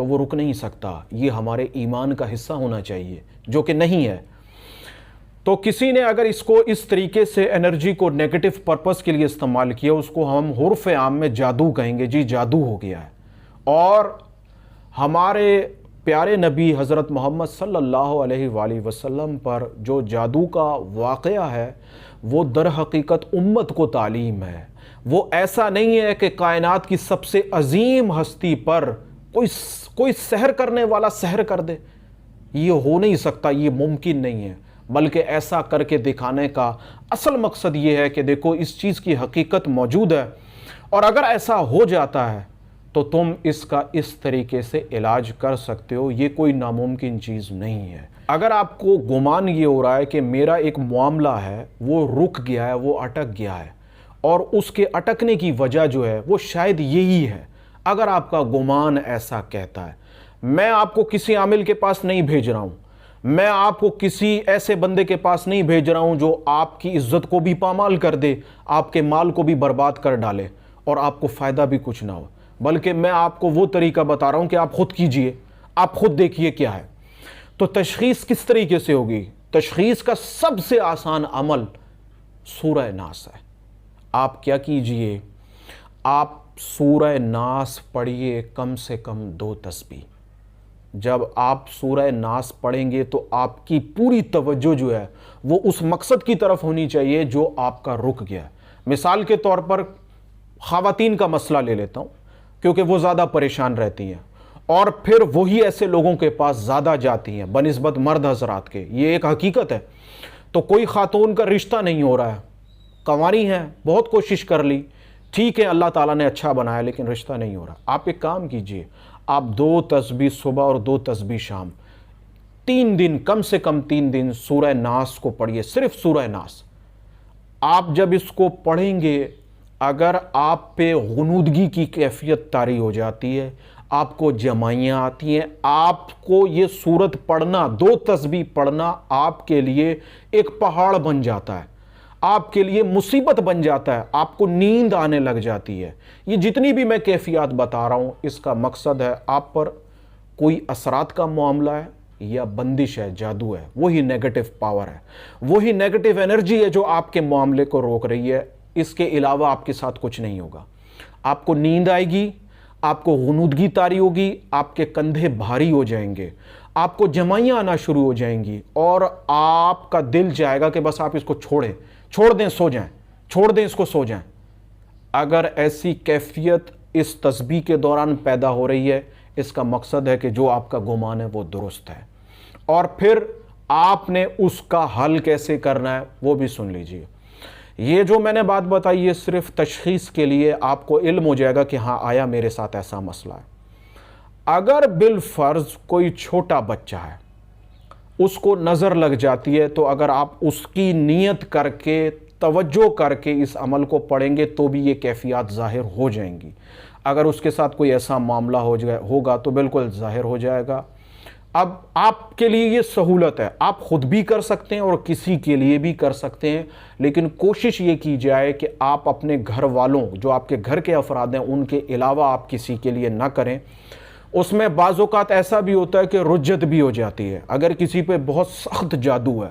تو وہ رک نہیں سکتا، یہ ہمارے ایمان کا حصہ ہونا چاہیے، جو کہ نہیں ہے۔ تو کسی نے اگر اس کو اس طریقے سے انرجی کو نیگیٹو پرپس کے لیے استعمال کیا، اس کو ہم حرف عام میں جادو کہیں گے، جی جادو ہو گیا ہے۔ اور ہمارے پیارے نبی حضرت محمد صلی اللہ علیہ وآلہ وسلم پر جو جادو کا واقعہ ہے وہ در حقیقت امت کو تعلیم ہے۔ وہ ایسا نہیں ہے کہ کائنات کی سب سے عظیم ہستی پر کوئی سحر کرنے والا سحر کر دے، یہ ہو نہیں سکتا، یہ ممکن نہیں ہے، بلکہ ایسا کر کے دکھانے کا اصل مقصد یہ ہے کہ دیکھو اس چیز کی حقیقت موجود ہے، اور اگر ایسا ہو جاتا ہے تو تم اس کا اس طریقے سے علاج کر سکتے ہو، یہ کوئی ناممکن چیز نہیں ہے۔ اگر آپ کو گمان یہ ہو رہا ہے کہ میرا ایک معاملہ ہے وہ رک گیا ہے، وہ اٹک گیا ہے، اور اس کے اٹکنے کی وجہ جو ہے وہ شاید یہی ہے، اگر آپ کا گمان ایسا کہتا ہے، میں آپ کو کسی عامل کے پاس نہیں بھیج رہا ہوں، میں آپ کو کسی ایسے بندے کے پاس نہیں بھیج رہا ہوں جو آپ کی عزت کو بھی پامال کر دے، آپ کے مال کو بھی برباد کر ڈالے اور آپ کو فائدہ بھی کچھ نہ ہو، بلکہ میں آپ کو وہ طریقہ بتا رہا ہوں کہ آپ خود کیجئے، آپ خود دیکھیے کیا ہے۔ تو تشخیص کس طریقے سے ہوگی؟ تشخیص کا سب سے آسان عمل سورہ ناس ہے۔ آپ کیا کیجئے؟ آپ سورہ ناس پڑھیے کم سے کم 2 تسبیح۔ جب آپ سورہ ناس پڑھیں گے تو آپ کی پوری توجہ جو ہے وہ اس مقصد کی طرف ہونی چاہیے جو آپ کا رک گیا ہے۔ مثال کے طور پر خواتین کا مسئلہ لے لیتا ہوں، کیونکہ وہ زیادہ پریشان رہتی ہیں، اور پھر وہی ایسے لوگوں کے پاس زیادہ جاتی ہیں بنسبت مرد حضرات کے، یہ ایک حقیقت ہے۔ تو کوئی خاتون کا رشتہ نہیں ہو رہا ہے، کنواری ہیں، بہت کوشش کر لی، ٹھیک ہے اللہ تعالیٰ نے اچھا بنایا لیکن رشتہ نہیں ہو رہا۔ آپ ایک کام کیجئے، آپ 2 تسبیح صبح اور 2 تسبیح شام 3 دن، کم سے کم 3 دن سورہ ناس کو پڑھیے، صرف سورہ ناس۔ آپ جب اس کو پڑھیں گے، اگر آپ پہ غنودگی کی کیفیت طاری ہو جاتی ہے، آپ کو جمائیاں آتی ہیں، آپ کو یہ سورت پڑھنا، 2 تسبیح پڑھنا آپ کے لیے ایک پہاڑ بن جاتا ہے، آپ کے لیے مصیبت بن جاتا ہے، آپ کو نیند آنے لگ جاتی ہے۔ یہ جتنی بھی میں کیفیات بتا رہا ہوں، اس کا مقصد ہے آپ پر کوئی اثرات کا معاملہ ہے یا بندش ہے، جادو ہے، وہی نیگیٹو پاور ہے، وہی نیگیٹو انرجی ہے جو آپ کے معاملے کو روک رہی ہے۔ اس کے علاوہ آپ کے ساتھ کچھ نہیں ہوگا۔ آپ کو نیند آئے گی، آپ کو غنودگی طاری ہوگی، آپ کے کندھے بھاری ہو جائیں گے، آپ کو جمائیاں آنا شروع ہو جائیں گی، اور آپ کا دل چاہے گا کہ بس آپ اس کو چھوڑ دیں، سو جائیں، چھوڑ دیں اس کو، سو جائیں۔ اگر ایسی کیفیت اس تسبیح کے دوران پیدا ہو رہی ہے، اس کا مقصد ہے کہ جو آپ کا گمان ہے وہ درست ہے۔ اور پھر آپ نے اس کا حل کیسے کرنا ہے وہ بھی سن لیجئے۔ یہ جو میں نے بات بتائی یہ صرف تشخیص کے لیے، آپ کو علم ہو جائے گا کہ ہاں آیا میرے ساتھ ایسا مسئلہ ہے۔ اگر بالفرض کوئی چھوٹا بچہ ہے، اس کو نظر لگ جاتی ہے، تو اگر آپ اس کی نیت کر کے، توجہ کر کے اس عمل کو پڑھیں گے تو بھی یہ کیفیات ظاہر ہو جائیں گی۔ اگر اس کے ساتھ کوئی ایسا معاملہ ہوگا تو بالکل ظاہر ہو جائے گا۔ اب آپ کے لیے یہ سہولت ہے، آپ خود بھی کر سکتے ہیں اور کسی کے لیے بھی کر سکتے ہیں، لیکن کوشش یہ کی جائے کہ آپ اپنے گھر والوں، جو آپ کے گھر کے افراد ہیں، ان کے علاوہ آپ کسی کے لیے نہ کریں۔ اس میں بعض اوقات ایسا بھی ہوتا ہے کہ رجت بھی ہو جاتی ہے۔ اگر کسی پہ بہت سخت جادو ہے،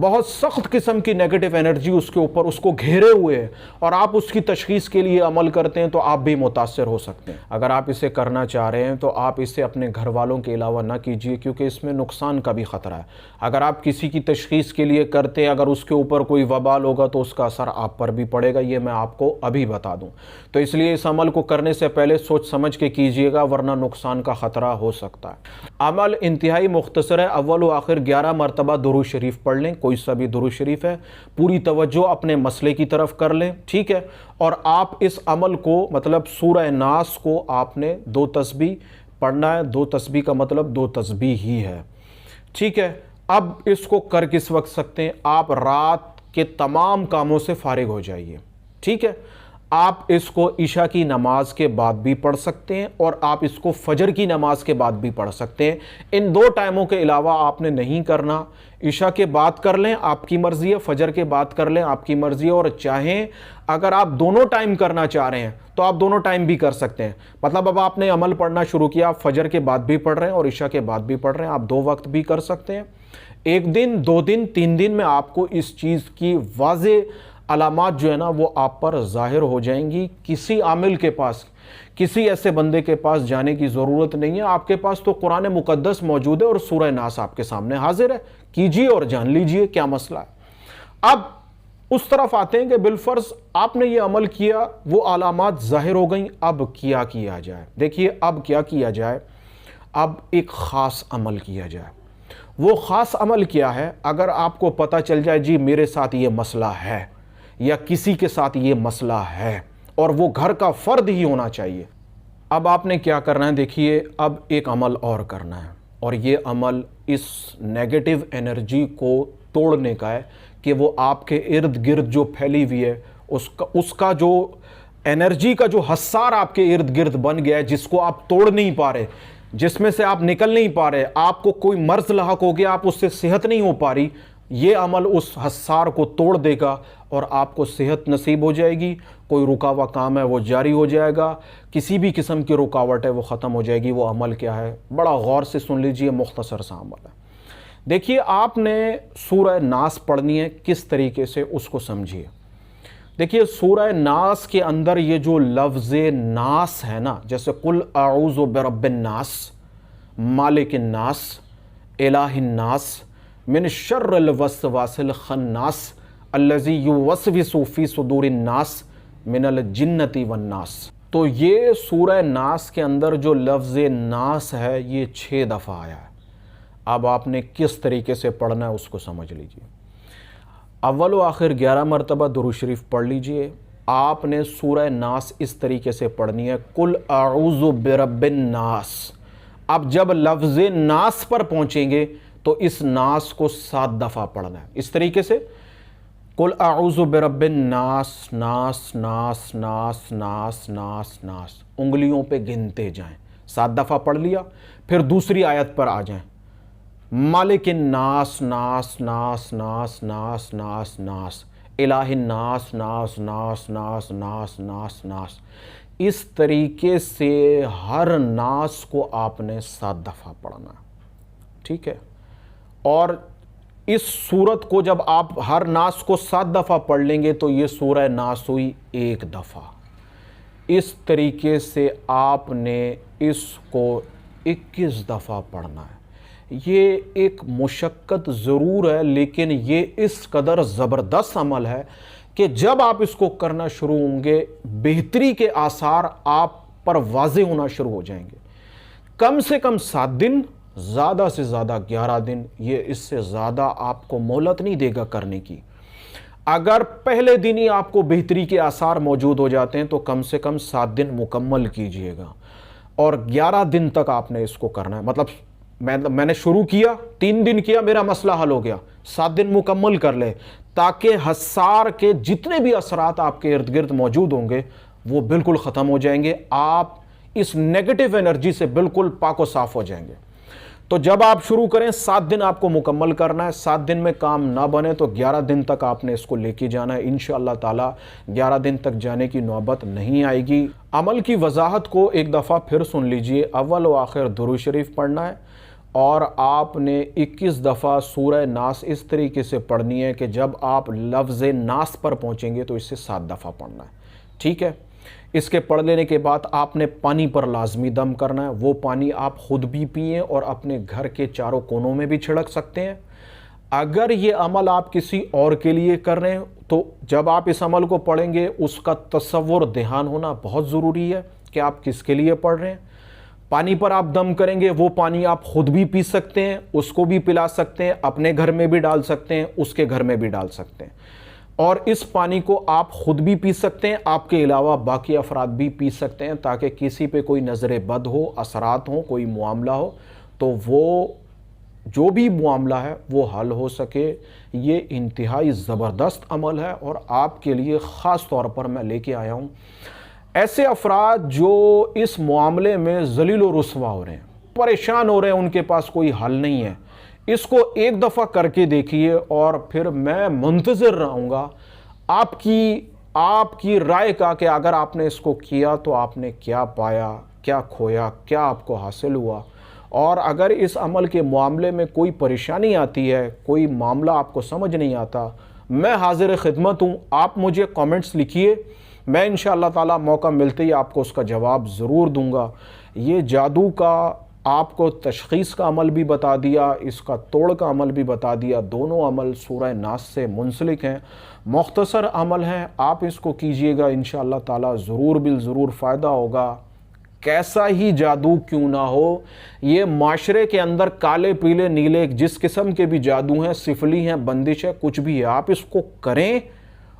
بہت سخت قسم کی نیگیٹو انرجی اس کے اوپر اس کو گھیرے ہوئے ہے، اور آپ اس کی تشخیص کے لیے عمل کرتے ہیں، تو آپ بھی متاثر ہو سکتے ہیں۔ اگر آپ اسے کرنا چاہ رہے ہیں تو آپ اسے اپنے گھر والوں کے علاوہ نہ کیجیے، کیونکہ اس میں نقصان کا بھی خطرہ ہے۔ اگر آپ کسی کی تشخیص کے لیے کرتے ہیں، اگر اس کے اوپر کوئی وبال ہوگا تو اس کا اثر آپ پر بھی پڑے گا، یہ میں آپ کو ابھی بتا دوں۔ تو اس لیے اس عمل کو کرنے سے پہلے سوچ سمجھ کے کیجیے گا، ورنہ نقصان کا خطرہ ہو سکتا ہے۔ عمل انتہائی مختصر ہے، اول و آخر 11 مرتبہ درود شریف پڑھ لیں، کوئی سا بھی درود شریف ہے، پوری توجہ اپنے مسئلے کی طرف کر لیں، ٹھیک ہے، اور آپ اس عمل کو، مطلب سورہ ناس کو آپ نے 2 تسبیح پڑھنا ہے۔ 2 تسبیح کا مطلب 2 تسبیح ہی ہے، ٹھیک ہے۔ اب اس کو کر کس وقت سکتے ہیں؟ آپ رات کے تمام کاموں سے فارغ ہو جائیے، ٹھیک ہے۔ آپ اس کو عشاء کی نماز کے بعد بھی پڑھ سکتے ہیں اور آپ اس کو فجر کی نماز کے بعد بھی پڑھ سکتے ہیں۔ ان دو ٹائموں کے علاوہ آپ نے نہیں کرنا۔ عشاء کے بعد کر لیں آپ کی مرضی ہے، فجر کے بعد کر لیں آپ کی مرضی ہے، اور چاہیں اگر آپ دونوں ٹائم کرنا چاہ رہے ہیں تو آپ دونوں ٹائم بھی کر سکتے ہیں۔ مطلب اب آپ نے عمل پڑھنا شروع کیا، آپ فجر کے بعد بھی پڑھ رہے ہیں اور عشاء کے بعد بھی پڑھ رہے ہیں، آپ دو وقت بھی کر سکتے ہیں۔ ایک دن، 2 دن، 3 دن میں آپ کو اس چیز کی واضح علامات جو ہے نا وہ آپ پر ظاہر ہو جائیں گی۔ کسی عامل کے پاس، کسی ایسے بندے کے پاس جانے کی ضرورت نہیں ہے، آپ کے پاس تو قرآن مقدس موجود ہے اور سورہ ناس آپ کے سامنے حاضر ہے، کیجئے اور جان لیجئے کیا مسئلہ ہے۔ اب اس طرف آتے ہیں کہ بالفرض آپ نے یہ عمل کیا، وہ علامات ظاہر ہو گئیں، اب کیا کیا جائے؟ دیکھیے اب کیا کیا جائے، اب ایک خاص عمل کیا جائے۔ وہ خاص عمل کیا ہے؟ اگر آپ کو پتہ چل جائے جی میرے ساتھ یہ مسئلہ ہے یا کسی کے ساتھ یہ مسئلہ ہے اور وہ گھر کا فرد ہی ہونا چاہیے، اب آپ نے کیا کرنا ہے؟ دیکھیے اب ایک عمل اور کرنا ہے، اور یہ عمل اس نیگیٹو انرجی کو توڑنے کا ہے کہ وہ آپ کے ارد گرد جو پھیلی ہوئی ہے اس کا جو انرجی کا جو حصار آپ کے ارد گرد بن گیا ہے، جس کو آپ توڑ نہیں پا رہے، جس میں سے آپ نکل نہیں پا رہے، آپ کو کوئی مرض لاحق ہو گیا، آپ اس سے صحت نہیں ہو پا رہی، یہ عمل اس حصار کو توڑ دے گا اور آپ کو صحت نصیب ہو جائے گی۔ کوئی رکا ہوا کام ہے وہ جاری ہو جائے گا، کسی بھی قسم کی رکاوٹ ہے وہ ختم ہو جائے گی۔ وہ عمل کیا ہے؟ بڑا غور سے سن لیجئے، مختصر سا عمل ہے۔ دیکھیے آپ نے سورہ ناس پڑھنی ہے، کس طریقے سے اس کو سمجھیے۔ دیکھیے سورہ ناس کے اندر یہ جو لفظ ناس ہے نا، جیسے قل اعوذ برب الناس، مالک الناس، الہ الناس، من شر الوسواس الخناس الذی یوسوس فی صدور الناس من الجنۃ والناس۔ تو یہ سورہ ناس کے اندر جو لفظ ناس ہے یہ 6 دفعہ آیا ہے۔ اب آپ نے کس طریقے سے پڑھنا ہے اس کو سمجھ لیجئے۔ اول و آخر 11 مرتبہ درود شریف پڑھ لیجئے۔ آپ نے سورہ ناس اس طریقے سے پڑھنی ہے، قل اعوذ برب الناس۔ اب جب لفظ ناس پر پہنچیں گے تو اس ناس کو 7 دفعہ پڑھنا ہے، اس طریقے سے قل اعوذ برب الناس، ناس ناس ناس ناس ناس ناس، انگلیوں پہ گنتے جائیں۔ 7 دفعہ پڑھ لیا، پھر دوسری آیت پر آ جائیں، مالک الناس، ناس ناس ناس ناس ناس ناس، الہ الناس، ناس ناس ناس ناس ناس ناس۔ اس طریقے سے ہر ناس کو آپ نے 7 دفعہ پڑھنا ہے، ٹھیک ہے؟ اور اس سورت کو جب آپ ہر ناس کو 7 دفعہ پڑھ لیں گے تو یہ سورہ ناس ہوئی 1 دفعہ۔ اس طریقے سے آپ نے اس کو 21 دفعہ پڑھنا ہے۔ یہ ایک مشقت ضرور ہے، لیکن یہ اس قدر زبردست عمل ہے کہ جب آپ اس کو کرنا شروع ہوں گے بہتری کے آثار آپ پر واضح ہونا شروع ہو جائیں گے۔ کم سے کم 7 دن، زیادہ سے زیادہ 11 دن، یہ اس سے زیادہ آپ کو مہلت نہیں دے گا کرنے کی۔ اگر پہلے دن ہی آپ کو بہتری کے آثار موجود ہو جاتے ہیں تو کم سے کم 7 دن مکمل کیجئے گا، اور 11 دن تک آپ نے اس کو کرنا ہے۔ مطلب میں نے شروع کیا، 3 دن کیا، میرا مسئلہ حل ہو گیا، 7 دن مکمل کر لے، تاکہ حصار کے جتنے بھی اثرات آپ کے ارد گرد موجود ہوں گے وہ بالکل ختم ہو جائیں گے، آپ اس نیگیٹو انرجی سے بالکل پاک و صاف ہو جائیں گے۔ تو جب آپ شروع کریں 7 دن آپ کو مکمل کرنا ہے، 7 دن میں کام نہ بنے تو 11 دن تک آپ نے اس کو لے کے جانا ہے، انشاءاللہ تعالی 11 دن تک جانے کی نوبت نہیں آئے گی۔ عمل کی وضاحت کو ایک دفعہ پھر سن لیجئے۔ اول و آخر درود شریف پڑھنا ہے، اور آپ نے 21 دفعہ سورہ ناس اس طریقے سے پڑھنی ہے کہ جب آپ لفظ ناس پر پہنچیں گے تو اس سے 7 دفعہ پڑھنا ہے، ٹھیک ہے؟ اس کے پڑھ لینے کے بعد آپ نے پانی پر لازمی دم کرنا ہے۔ وہ پانی آپ خود بھی پئیں اور اپنے گھر کے چاروں کونوں میں بھی چھڑک سکتے ہیں۔ اگر یہ عمل آپ کسی اور کے لیے کر رہے ہیں تو جب آپ اس عمل کو پڑھیں گے اس کا تصور دھیان ہونا بہت ضروری ہے کہ آپ کس کے لیے پڑھ رہے ہیں۔ پانی پر آپ دم کریں گے، وہ پانی آپ خود بھی پی سکتے ہیں، اس کو بھی پلا سکتے ہیں، اپنے گھر میں بھی ڈال سکتے ہیں، اس کے گھر میں بھی ڈال سکتے ہیں، اور اس پانی کو آپ خود بھی پی سکتے ہیں، آپ کے علاوہ باقی افراد بھی پی سکتے ہیں، تاکہ کسی پہ کوئی نظر بد ہو، اثرات ہوں، کوئی معاملہ ہو تو وہ جو بھی معاملہ ہے وہ حل ہو سکے، یہ انتہائی زبردست عمل ہے اور آپ کے لیے خاص طور پر میں لے کے آیا ہوں ایسے افراد جو اس معاملے میں ذلیل و رسوا ہو رہے ہیں، پریشان ہو رہے ہیں، ان کے پاس کوئی حل نہیں ہے۔ اس کو ایک دفعہ کر کے دیکھیے اور پھر میں منتظر رہوں گا آپ کی رائے کا کہ اگر آپ نے اس کو کیا تو آپ نے کیا پایا، کیا کھویا، کیا آپ کو حاصل ہوا۔ اور اگر اس عمل کے معاملے میں کوئی پریشانی آتی ہے، کوئی معاملہ آپ کو سمجھ نہیں آتا، میں حاضر خدمت ہوں، آپ مجھے کامنٹس لکھیے، میں انشاءاللہ تعالی موقع ملتے ہی آپ کو اس کا جواب ضرور دوں گا۔ یہ جادو کا آپ کو تشخیص کا عمل بھی بتا دیا، اس کا توڑ کا عمل بھی بتا دیا، دونوں عمل سورہ ناس سے منسلک ہیں، مختصر عمل ہیں، آپ اس کو کیجئے گا انشاءاللہ تعالی ضرور بالضرور فائدہ ہوگا۔ کیسا ہی جادو کیوں نہ ہو، یہ معاشرے کے اندر کالے پیلے نیلے جس قسم کے بھی جادو ہیں، سفلی ہیں، بندش ہے، کچھ بھی ہے، آپ اس کو کریں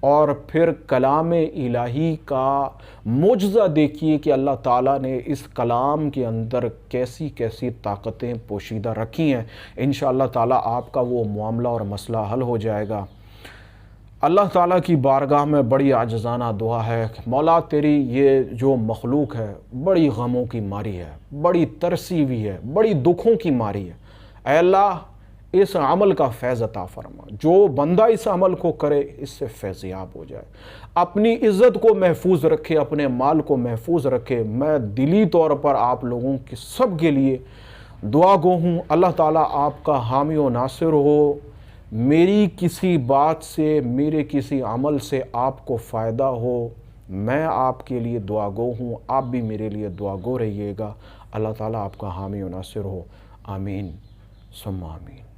اور پھر کلام الہی کا معجزہ دیکھیے کہ اللہ تعالیٰ نے اس کلام کے اندر کیسی کیسی طاقتیں پوشیدہ رکھی ہیں۔ انشاءاللہ تعالیٰ آپ کا وہ معاملہ اور مسئلہ حل ہو جائے گا۔ اللہ تعالیٰ کی بارگاہ میں بڑی عاجزانہ دعا ہے کہ مولا تیری یہ جو مخلوق ہے بڑی غموں کی ماری ہے، بڑی ترسی ہوئی ہے، بڑی دکھوں کی ماری ہے۔ اے اللہ اس عمل کا فیض عطا فرما، جو بندہ اس عمل کو کرے اس سے فیضیاب ہو جائے، اپنی عزت کو محفوظ رکھے، اپنے مال کو محفوظ رکھے۔ میں دلی طور پر آپ لوگوں کے سب کے لیے دعا گو ہوں، اللہ تعالیٰ آپ کا حامی و ناصر ہو، میری کسی بات سے، میرے کسی عمل سے آپ کو فائدہ ہو، میں آپ کے لیے دعا گو ہوں، آپ بھی میرے لیے دعا گو رہیے گا۔ اللہ تعالیٰ آپ کا حامی و ناصر ہو، آمین ثم آمین۔